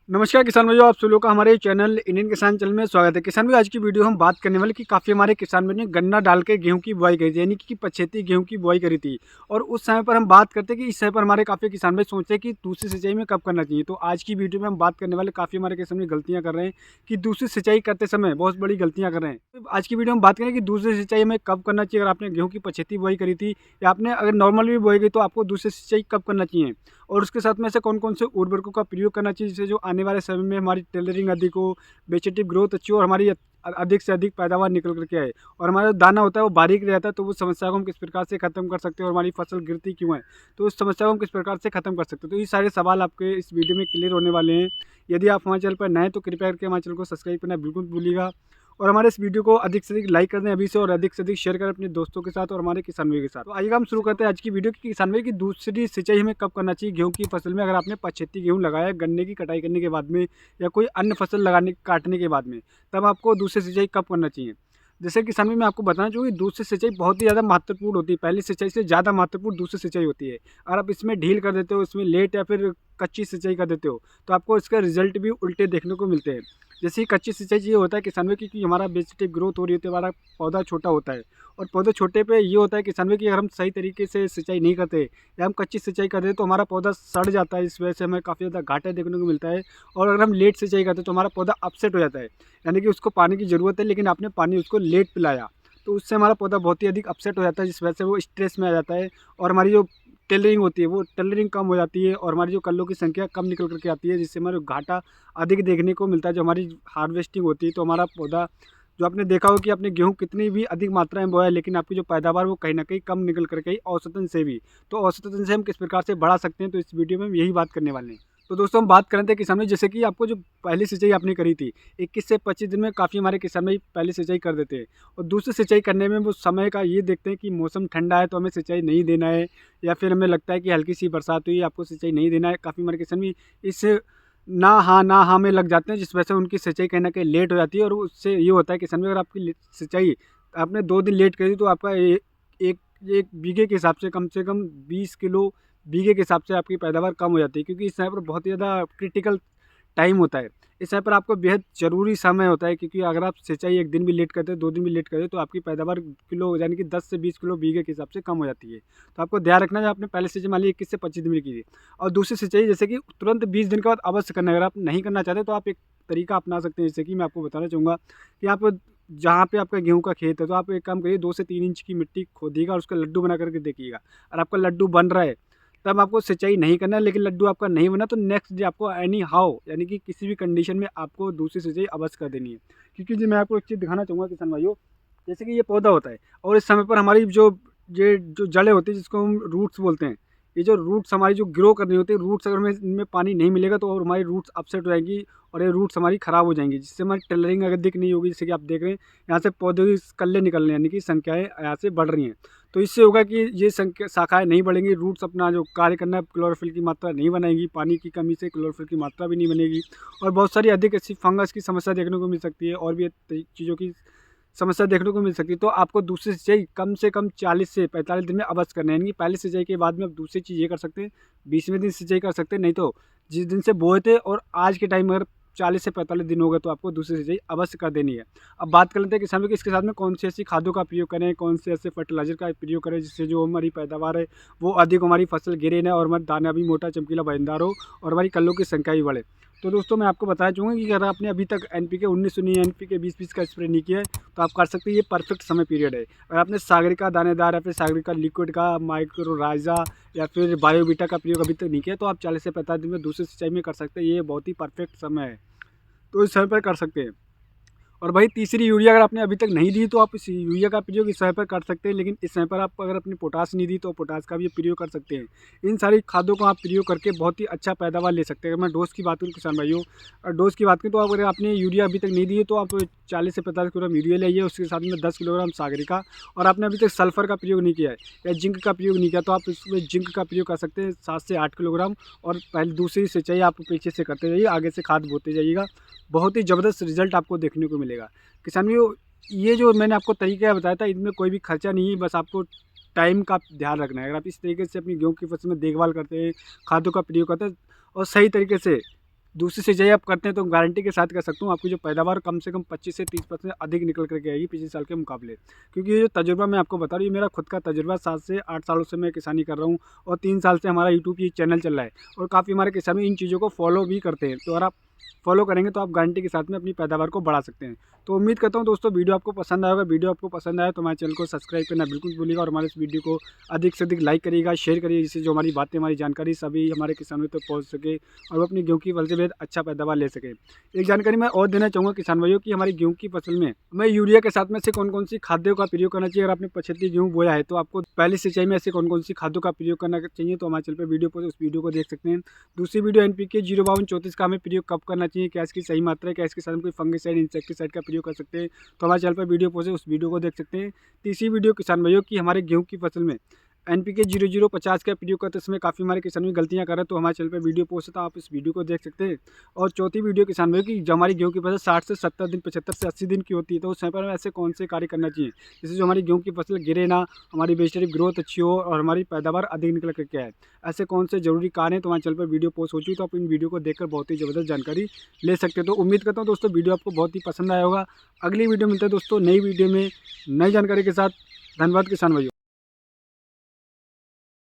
नमस्कार किसान भाइयों, आप सभी लोगों का हमारे चैनल इंडियन किसान चैनल में स्वागत है। किसान भाई, आज की वीडियो हम बात करने वाले कि काफ़ी हमारे किसान भाइयों ने गन्ना डाल के गेहूं की बुआई करी थी, यानी कि पछेती गेहूं की बुआई करी थी। और उस समय पर हम बात करते हैं कि इस समय पर हमारे काफ़ी किसान भाई सोचते हैं कि दूसरी सिंचाई में कब करना चाहिए। तो आज की वीडियो में हम बात करने वाले काफ़ी हमारे किसान भाई गलतियाँ कर रहे हैं कि दूसरी सिंचाई करते समय बहुत बड़ी गलतियाँ कर रहे हैं। तो आज की वीडियो में बात करें कि दूसरी सिंचाई में कब करना चाहिए। अगर आपने गेहूँ की पछेती बुआई करी थी या आपने अगर नॉर्मल भी बुआई की, तो आपको दूसरी सिंचाई कब करना चाहिए और उसके साथ में ऐसे कौन कौन से उर्वरकों का प्रयोग करना चाहिए जिससे जो आने वाले समय में हमारी टेलरिंग अधिक हो, वेजिटेटिव ग्रोथ अच्छी हो और हमारी अधिक से अधिक पैदावार निकल करके आए। और हमारा जो दाना होता है वो बारीक रहता है, तो उस समस्या को हम किस प्रकार से खत्म कर सकते हैं और हमारी फसल गिरती क्यों है, तो उस समस्या को हम किस प्रकार से खत्म कर सकते हैं। तो ये सारे सवाल आपके इस वीडियो में क्लियर होने वाले हैं। यदि आप हमारे चैनल पर नए हैं तो कृपया करके हमारे चैनल को सब्सक्राइब करना बिल्कुल भूलिएगा और हमारे इस वीडियो को अधिक से अधिक लाइक कर दें अभी से और अधिक से अधिक शेयर करें अपने दोस्तों के साथ और हमारे किसान भाई के साथ। तो आइए हम शुरू करते हैं आज की वीडियो की किसान भाई की दूसरी सिंचाई हमें कब करना चाहिए गेहूं की फसल में। अगर आपने पछेती गेहूं लगाया है गन्ने की कटाई करने के बाद में या कोई अन्य फसल लगाने काटने के बाद में, तब आपको दूसरी सिंचाई कब करना चाहिए। जैसे किसान भाई मैं आपको बताना चाहूँगी, दूसरी सिंचाई बहुत ही ज़्यादा महत्वपूर्ण होती है, पहली सिंचाई से ज़्यादा महत्वपूर्ण दूसरी सिंचाई होती है। अगर आप इसमें ढील कर देते हो, इसमें लेट या फिर कच्ची सिंचाई कर देते हो, तो आपको इसका रिजल्ट भी उल्टे देखने को मिलते हैं। जैसे ही कच्ची सिंचाई ये होता है किसान भाई, क्योंकि हमारा वेजिटेटिव ग्रोथ हो रही होती है, हमारा पौधा छोटा होता है और पौधे छोटे पे ये होता है किसान भाई कि अगर हम सही तरीके से सिंचाई नहीं करते या हम कच्ची सिंचाई करते हैं तो हमारा पौधा सड़ जाता है। इस वजह से हमें काफ़ी ज़्यादा घाटा देखने को मिलता है। और अगर हम लेट सिंचाई करते हैं तो हमारा पौधा अपसेट हो जाता है, यानी कि उसको पानी की ज़रूरत है लेकिन आपने पानी उसको लेट पिलाया, तो उससे हमारा पौधा बहुत ही अधिक अपसेट हो जाता है, जिस वजह से वो स्ट्रेस में आ जाता है और हमारी जो टेलरिंग होती है वो टेलरिंग कम हो जाती है और हमारी जो कल्लों की संख्या कम निकल करके आती है, जिससे हमारे घाटा अधिक देखने को मिलता है। जो हमारी हार्वेस्टिंग होती है तो हमारा पौधा, जो आपने देखा हो कि आपने गेहूँ कितनी भी अधिक मात्रा में बोया है लेकिन आपकी जो पैदावार वो कहीं ना कहीं कम निकल करके आई औसतन से भी। तो औसतन से हम किस प्रकार से बढ़ा सकते हैं, तो इस वीडियो में हम यही बात करने वाले हैं। तो दोस्तों हम बात कर रहे थे किसान भाई, जैसे कि आपको जो पहली सिंचाई आपने करी थी 21 से 25 दिन में काफ़ी हमारे किसान भाई पहली सिंचाई कर देते हैं। और दूसरी सिंचाई करने में वो समय का ये देखते हैं कि मौसम ठंडा है तो हमें सिंचाई नहीं देना है, या फिर हमें लगता है कि हल्की सी बरसात हुई आपको सिंचाई नहीं देना है। काफ़ी हमारे किसान भी इस ना हाँ में लग जाते हैं, जिस वजह से उनकी सिंचाई कहीं ना कहीं लेट हो जाती है। और उससे ये होता है किसान भाई, अगर आपकी सिंचाई आपने 2 दिन लेट करी तो आपका एक एक बीघे के हिसाब से कम 20 किलो बीघे के हिसाब से आपकी पैदावार कम हो जाती है, क्योंकि इस समय पर बहुत ही ज़्यादा क्रिटिकल टाइम होता है। इस समय पर आपको बेहद ज़रूरी समय होता है, क्योंकि अगर आप सिंचाई 1 दिन भी लेट करते हैं, 2 दिन भी लेट करते हैं, तो आपकी पैदावार किलो यानी कि 10 से 20 किलो बीघे के हिसाब से कम हो जाती है। तो आपको ध्यान रखना है, आपने पहले सिंचाई मान ली 21 से 25 दिन में की थी और दूसरी सिंचाई जैसे कि तुरंत 20 दिन के बाद अवश्य करना है। अगर आप नहीं करना चाहते तो आप एक तरीका अपना सकते हैं, जैसे कि मैं आपको बताना चाहूँगा कि आप जहाँ पे आपका गेहूँ का खेत है तो आप एक काम करिए, 2 से 3 इंच की मिट्टी खोदिएगा और उसका लड्डू बना करके देखिएगा। और आपका लड्डू बन रहा है तब आपको सिंचाई नहीं करना है, लेकिन लड्डू आपका नहीं बना तो नेक्स्ट डे आपको एनी हाउ यानी कि किसी भी कंडीशन में आपको दूसरी सिंचाई अवश्य कर देनी है। क्योंकि जी मैं आपको एक चीज़ दिखाना चाहूँगा किसान भाइयों, जैसे कि ये पौधा होता है और इस समय पर हमारी जो ये जो जड़ें होती है जिसको हम रूट्स बोलते हैं, ये जो रूट्स हमारी जो ग्रो करनी होती है, रूट्स अगर हमें इनमें पानी नहीं मिलेगा तो और हमारी रूट्स अपसेट हो जाएंगी और ये रूट्स हमारी ख़राब हो जाएंगी, जिससे हमारी टेलरिंग अगर दिख नहीं होगी। जैसे कि आप देख रहे हैं यहाँ से पौधे की कल्ले निकल रहे हैं, यानी कि संख्याएँ यहाँ से बढ़ रही हैं। तो इससे होगा कि ये संख्या शाखाएँ नहीं बढ़ेंगी, रूट्स अपना जो कार्य करना है क्लोरोफिल की मात्रा नहीं बनाएंगी, पानी की कमी से क्लोरोफिल की मात्रा भी नहीं बनेगी और बहुत सारी अधिक ऐसी फंगस की समस्या देखने को मिल सकती है और भी चीज़ों की समस्या देखने को मिल सकती है। तो आपको दूसरी सिंचाई कम से कम 40 से 45 दिन में अवश्य करना है, यानी कि पहली सिंचाई के बाद में आप दूसरी चीज़ ये कर सकते हैं, 20वें दिन सिंचाई कर सकते हैं। नहीं तो जिस दिन से बोए थे और आज के टाइम अगर 40 से 45 दिन हो गए तो आपको दूसरी सिंचाई अवश्य कर देनी है। अब बात कर लेते हैं किसानों कि इसके साथ में कौन सी ऐसी खादों का प्रयोग करें, कौन से ऐसे फर्टिलाइजर का प्रयोग करें जिससे जो हमारी पैदावार है वो अधिक, हमारी फसल गिरे ना और हमारा दाना भी मोटा चमकीला बरदार हो और हमारी कल्लों की संख्या भी बढ़े। तो दोस्तों मैं आपको बताना चाहूँगा कि अगर आपने अभी तक NPK 19-19 NPK 20-20 का स्प्रे नहीं किया है तो आप कर सकते हैं, ये परफेक्ट समय पीरियड है। अगर आपने सागरिका दानेदार या फिर सागरिका लिक्विड का, माइक्रोराइजा या फिर बायोवीटा का प्रयोग अभी तक नहीं किया तो आप 40 से 45 दिन में दूसरी सिंचाई में कर सकते हैं। ये बहुत ही परफेक्ट समय है, तो इस समय पर कर सकते हैं। और भाई तीसरी यूरिया अगर आपने अभी तक नहीं दी तो आप इस यूरिया का प्रयोग इस समय पर कर सकते हैं, लेकिन इस समय पर आप अगर अपनी पोटास नहीं दी तो पोटास का भी प्रयोग कर सकते हैं। इन सारी खादों को आप प्रयोग करके बहुत ही अच्छा पैदावार ले सकते हैं। अगर मैं डोज की बात करूँ किसान भाइयों, और डोज की बात करें तो अगर आपने यूरिया अभी तक नहीं दी है तो आप 40 से 45 किलोग्राम यूरिया लाइए, उसके साथ में 10 किलोग्राम सागरिका, और आपने अभी तक सल्फर का प्रयोग नहीं किया है या जिंक का प्रयोग नहीं किया तो आप इसमें जिंक का प्रयोग कर सकते हैं 7 से 8 किलोग्राम। और पहले दूसरी सिंचाई आप पीछे से करते जाइए, आगे से खाद बोते जाइएगा, बहुत ही ज़बरदस्त रिजल्ट आपको देखने को मिलेगा। किसान भाइयों ये जो मैंने आपको तरीका बताया था इनमें कोई भी खर्चा नहीं है, बस आपको टाइम का ध्यान रखना है। अगर आप इस तरीके से अपनी गेहूँ की फसल में देखभाल करते हैं, खादों का प्रयोग करते हैं और सही तरीके से दूसरी सिंचाई आप करते हैं तो गारंटी के साथ कह सकता हूँ आपकी जो पैदावार कम से कम 25 से 30% अधिक निकल करके आएगी पिछले साल के मुकाबले। क्योंकि ये जो तजुर्बा मैं आपको बता रहा हूँ, ये मेरा खुद का तजुर्बा, 7 से 8 सालों से मैं किसानी कर रहा हूँ और 3 साल से हमारा यूट्यूब ये चैनल चल रहा है और काफ़ी हमारे किसान इन चीज़ों को फॉलो भी करते हैं। तो अगर आप फॉलो करेंगे तो आप गारंटी के साथ में अपनी पैदावार को बढ़ा सकते हैं। तो उम्मीद करता हूँ दोस्तों वीडियो आपको पसंद आएगा। वीडियो आपको पसंद आया तो हमारे चैनल को सब्सक्राइब करना बिल्कुल भूलिएगा और हमारे इस वीडियो को अधिक से अधिक लाइक करिएगा, शेयर करिए, जिससे जो हमारी बातें, हमारी जानकारी सभी हमारे किसानों तक पहुँच सके और वो अपनी गेहूँ की फसल से बेहद अच्छा पैदावार ले सके। एक जानकारी मैं और देना चाहूँगा किसान भाइयों की हमारी गेहूँ की फसल में मैं यूरिया के साथ में से कौन कौन सी खाद्यों का प्रयोग करना चाहिए। अगर आपने 75 गेहूँ बोया है तो आपको पहली सिंचाई में ऐसे कौन कौन सी खाद्यों का प्रयोग करना चाहिए, तो हमारे चैनल पर वीडियो पर उस वीडियो को देख सकते हैं। दूसरी वीडियो NPK 05234 का हमें प्रयोग कब करना चाहिए, क्या इसकी सही मात्रा है, क्या इसके साथ में कोई फंगिसाइड, इंसेक्टिसाइड का प्रयोग कर सकते हैं, तो हमारे चैनल पर वीडियो पोस्ट है, उस वीडियो को देख सकते हैं। तीसरी वीडियो किसान भाइयों की हमारे गेहूं की फसल में NPK 0050 का प्रयोग करते समय काफ़ी हमारे किसान भाई गलतियां कर रहे हैं, तो हमारे चैनल पर वीडियो पोस्ट है, तो आप इस वीडियो को देख सकते हैं। और चौथी वीडियो किसान भाइयों की जो हमारी गेहूं की फसल 60 से 70 दिन, 75 से 80 दिन की होती है, तो उस समय पर हमें ऐसे कौन से कार्य करना चाहिए जिससे जो हमारी गेहूं की फसल गिरे ना, हमारी वेजिटेटिव ग्रोथ अच्छी हो और हमारी पैदावार अधिक निकल करके आए। ऐसे कौन से जरूरी कार्य हैं, तो हमारे चैनल पर वीडियो पोस्ट हो चुकी है, तो आप इन वीडियो को देखकर बहुत ही ज़बरदस्त जानकारी ले सकते हैं। तो उम्मीद करता हूँ दोस्तों वीडियो आपको बहुत ही पसंद आया होगा। अगली वीडियो मिलता है दोस्तों नई वीडियो में नई जानकारी के साथ। धन्यवाद किसान भाइयों।